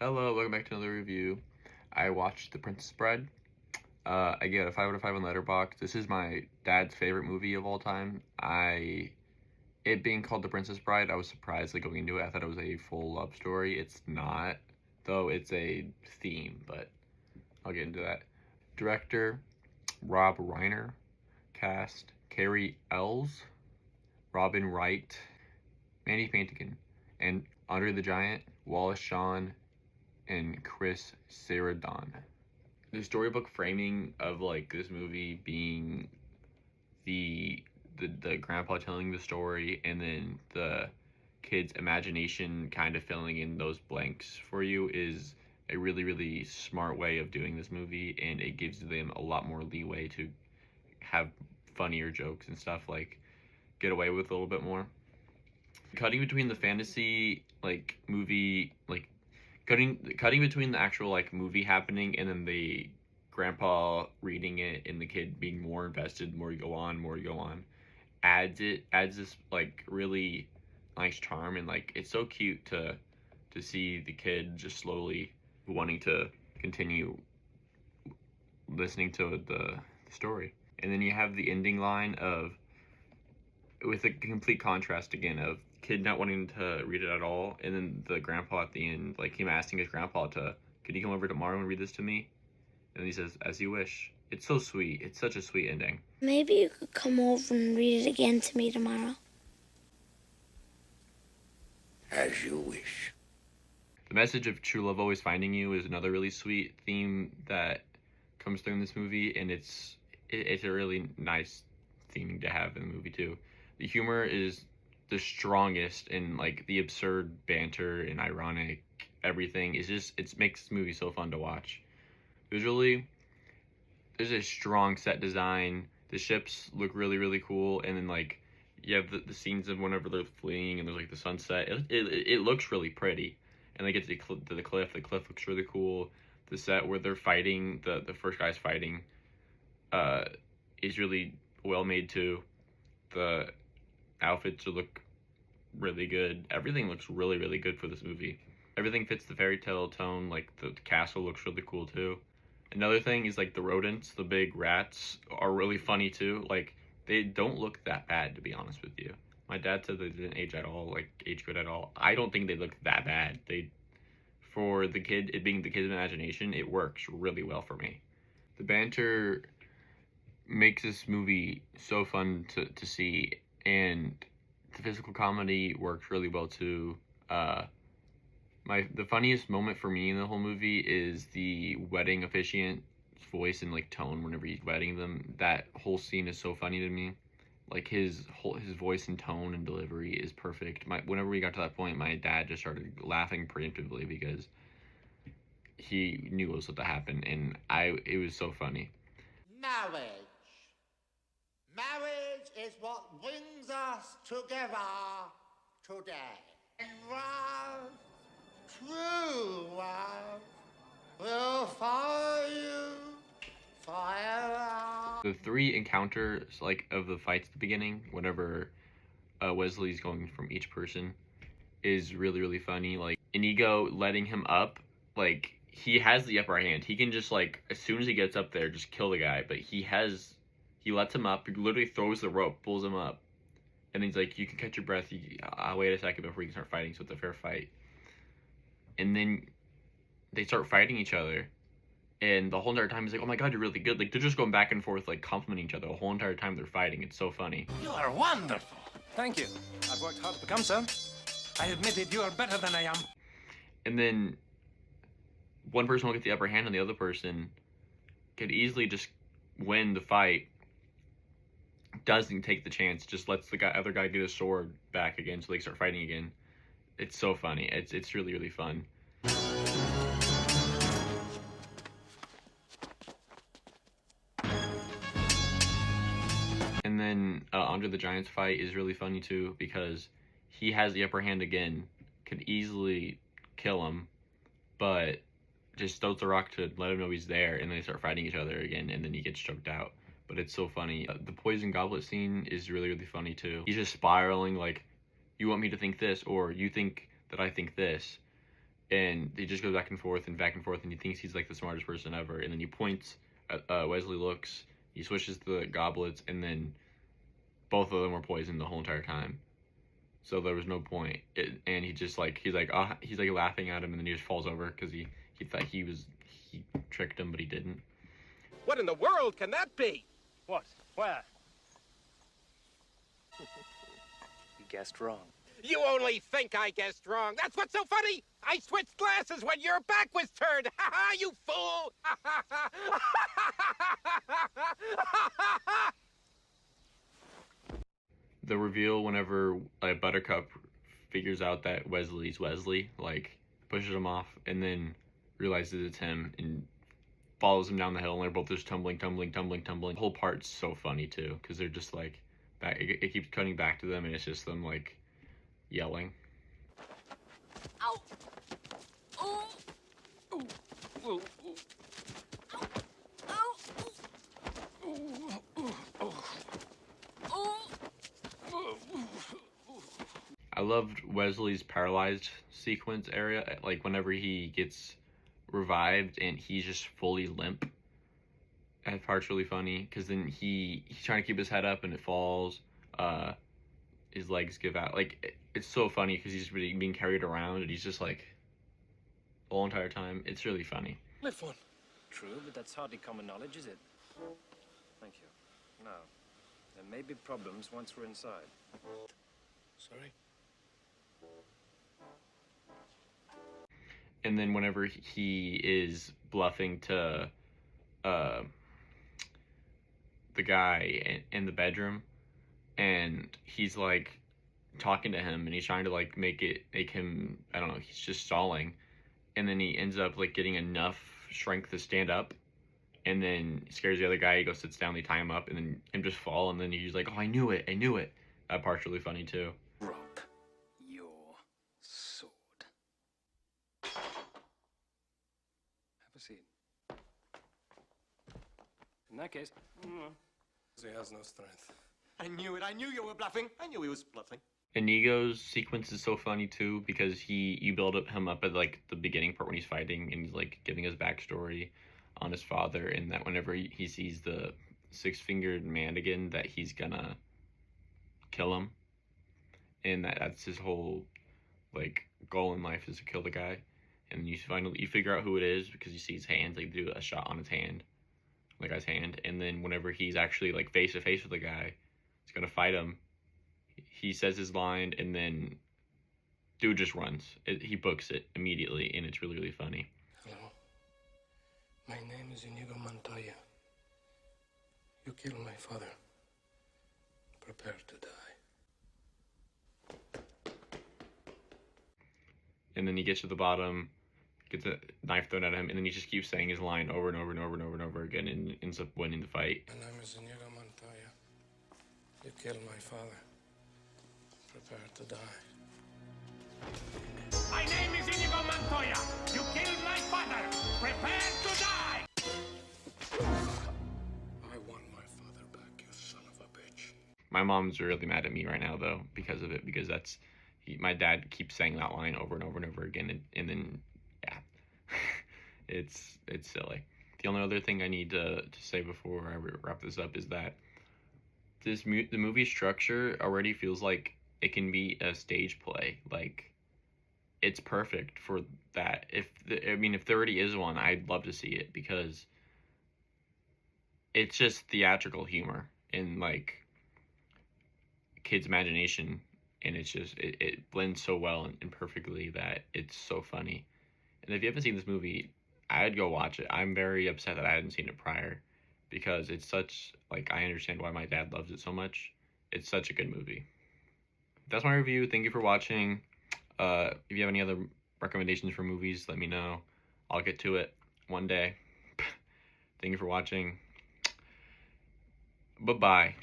Hello, welcome back to another review. I watched The Princess Bride. I get a 5 out of 5 on Letterboxd. This is my dad's favorite movie of all time. It being called The Princess Bride, I was surprised going into it. I thought it was a full love story. It's not, though it's a theme, but I'll get into that. Director, Rob Reiner. Cast, Cary Elwes, Robin Wright, Mandy Patinkin, and Andre the Giant, Wallace Shawn, and Chris Sarandon. The storybook framing of this movie being the grandpa telling the story and then the kid's imagination kind of filling in those blanks for you is a really smart way of doing this movie, and it gives them a lot more leeway to have funnier jokes and stuff, get away with a little bit more. Cutting between the fantasy movie, cutting between the actual movie happening and then the grandpa reading it and the kid being more invested, more you go on, adds this really nice charm, and it's so cute to see the kid just slowly wanting to continue listening to the story. And then you have the ending line with a complete contrast again of kid not wanting to read it at all, and then the grandpa at the end, him asking his grandpa could you come over tomorrow and read this to me? And he says, as you wish. It's so sweet. It's such a sweet ending. Maybe you could come over and read it again to me tomorrow. As you wish. The message of true love always finding you is another really sweet theme that comes through in this movie, and it's a really nice theming to have in the movie too. The humor is the strongest, and the absurd banter and ironic everything is just, it makes this movie so fun to watch. Visually, there's a strong set design. The ships look really cool, and then you have the scenes of whenever they're fleeing and there's the sunset. It looks really pretty, and they get to the cliff. The cliff looks really cool. The set where they're fighting, the first guy's fighting, is really well made too. The outfits look really good. Everything looks really good for this movie. Everything fits the fairy tale tone. The castle looks really cool too. Another thing is the rodents, the big rats, are really funny too. They don't look that bad, to be honest with you. My dad said they didn't age good at all. I don't think they look that bad. For the kid, it being the kid's imagination, it works really well for me. The banter makes this movie so fun to see, and the physical comedy works really well too. The funniest moment for me in the whole movie is the wedding officiant's voice and tone whenever he's wedding them. That whole scene is so funny to me. His voice and tone and delivery is perfect. Whenever we got to that point, my dad just started laughing preemptively because he knew what was about to happen, and it was so funny. Marriage is what brings us together today. And love, true love, will follow you forever. The three encounters of the fights at the beginning, whenever Wesley's going from each person, is really funny. Inigo letting him up, he has the upper hand. He can just as soon as he gets up there, just kill the guy. But he lets him up. He literally throws the rope, pulls him up, and then he's you can catch your breath. I'll wait a second before you can start fighting, so it's a fair fight. And then they start fighting each other, and the whole entire time he's oh my god, you're really good. They're just going back and forth, complimenting each other the whole entire time they're fighting. It's so funny. You are wonderful. Thank you. I've worked hard to become so. I admit it, you are better than I am. And then one person will get the upper hand, and the other person could easily just win the fight. Doesn't take the chance, just lets the other guy get his sword back again so they start fighting again. It's so funny. It's really fun. And then Andre the Giant's fight is really funny too, because he has the upper hand again, could easily kill him, but just throws the rock to let him know he's there, and then they start fighting each other again, and then he gets choked out. But it's so funny. The poison goblet scene is really funny too. He's just spiraling you want me to think this, or you think that I think this. and he just goes back and forth and back and forth, and he thinks he's like the smartest person ever, and then he points. Wesley looks. He switches the goblets, and then both of them were poisoned the whole entire time. So there was no point. And he's like laughing at him, and then he just falls over because he thought he tricked him, but he didn't. What in the world can that be? What? Where? You guessed wrong. You only think I guessed wrong. That's what's so funny. I switched glasses when your back was turned. Ha ha, you fool. The reveal whenever Buttercup figures out that Wesley's Wesley, like, pushes him off and then realizes it's him and follows him down the hill, and they're both just tumbling. The whole part's so funny too, because they're just like back. It keeps cutting back to them, and it's just them like yelling. Ow! Oh! Ooh! Ooh! I loved Wesley's paralyzed sequence area, like whenever he gets revived and he's just fully limp. That part's really funny because then he's trying to keep his head up and it falls. His legs give out. Like it's so funny because he's really being carried around and he's just like the whole entire time. It's really funny. Live one. True, but that's hardly common knowledge, is it? Thank you. Now, there may be problems once we're inside. Sorry? And then whenever he is bluffing to the guy in the bedroom, and he's like talking to him, and he's trying to like make him, I don't know, he's just stalling, and then he ends up like getting enough strength to stand up, and then scares the other guy. He goes, sits down, they tie him up, and then him just fall, and then he's like, oh, I knew it. That part's really funny too. Drop your sword. Have a seat. In that case, He has no strength. I knew it. I knew you were bluffing. I knew he was bluffing. Inigo's sequence is so funny too because you build him up at like the beginning part when he's fighting and he's like giving his backstory on his father, and that whenever he sees the six-fingered man again, that he's gonna kill him, and that's his whole like goal in life is to kill the guy. And you figure out who it is because you see his hands, like do a shot on his hand, the guy's hand, and then whenever he's actually like face to face with the guy, he's gonna fight him. He says his line, and then dude just runs. He books it immediately, and it's really, really funny. Hello. My name is Inigo Montoya. You killed my father. Prepare to die. And then he gets to the bottom, gets a knife thrown at him, and then he just keeps saying his line over and over and over and over and over again, and ends up winning the fight. My name is Inigo Montoya. You killed my father. Prepare to die. My name is Inigo Montoya. You killed my father. Prepare to die. I want my father back, you son of a bitch. My mom's really mad at me right now, though, because of it, because my dad keeps saying that line over and over and over again, and then, yeah, it's silly. The only other thing I need to say before I wrap this up is that the movie structure already feels like it can be a stage play. Like, it's perfect for that. If there already is one, I'd love to see it because it's just theatrical humor and like kids' imagination, and it's just it blends so well and perfectly that it's so funny. And if you haven't seen this movie, I'd go watch it. I'm very upset that I hadn't seen it prior because it's such, like, I understand why my dad loves it so much. It's such a good movie. That's my review. Thank you for watching. If you have any other recommendations for movies, let me know. I'll get to it one day. Thank you for watching. Bye-bye.